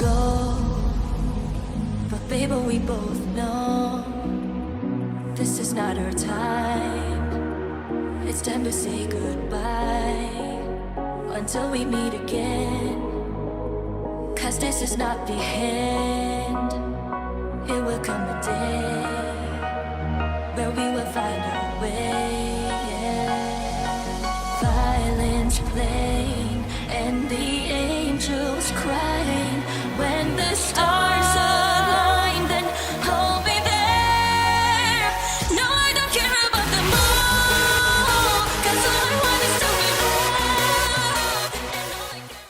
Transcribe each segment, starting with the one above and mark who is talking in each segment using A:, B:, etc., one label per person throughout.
A: go. But baby, we both know this is not our time. It's time to say goodbye until we meet again. 'Cause this is not the end. It will come a day where we will find our way. Violins playing and the angels crying. When the stars align, then I'll be there. No, I don't care about the moon, 'cause all I want is to be loved. And all I care.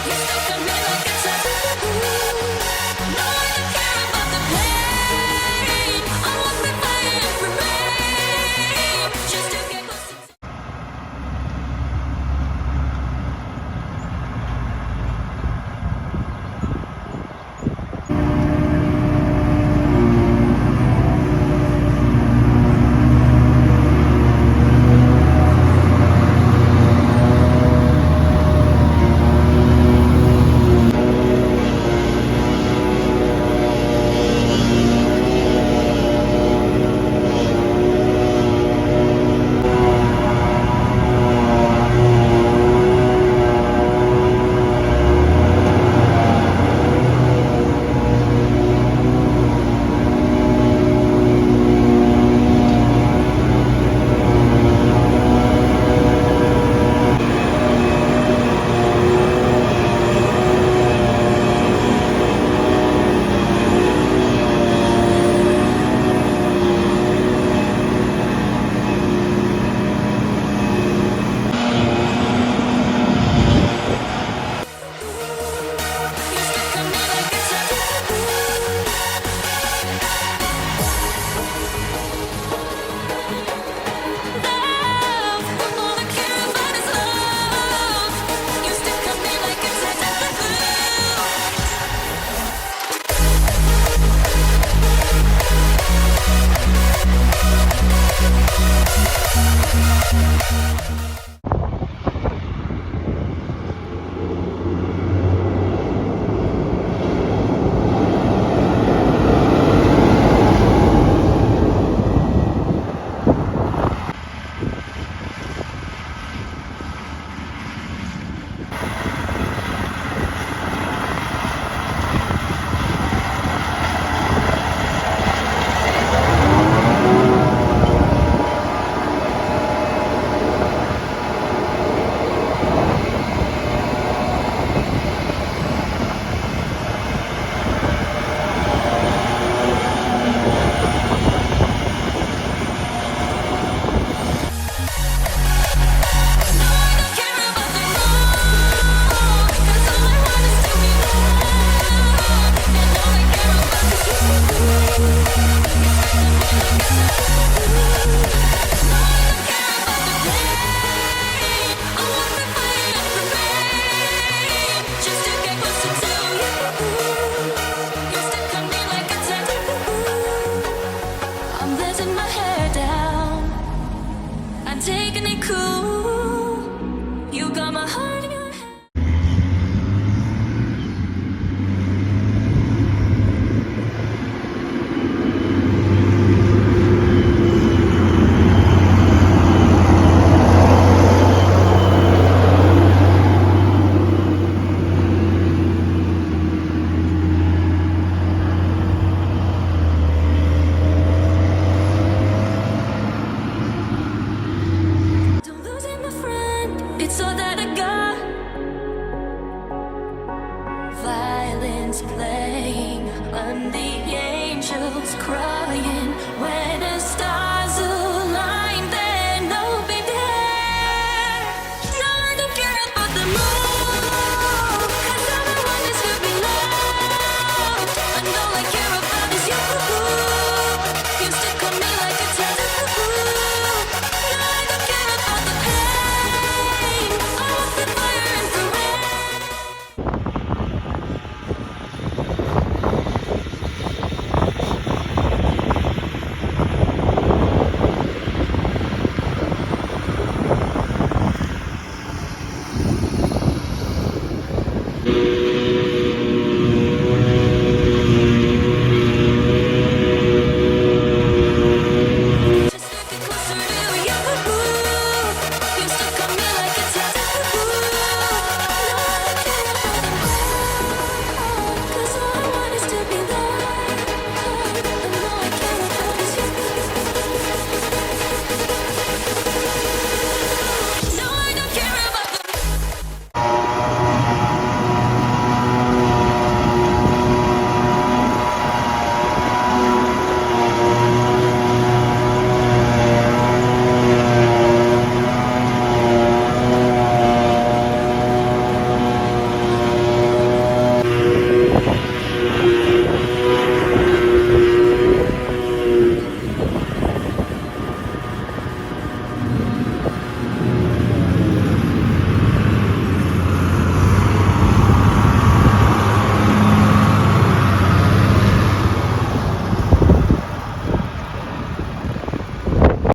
A: You stuck on me like a tattoo. No, I don't care about the pain. I'll walk the fire and remain just to get close to. You stuck on me like a tattoo. Love, all I care about is love. You stick on me like a tattoo.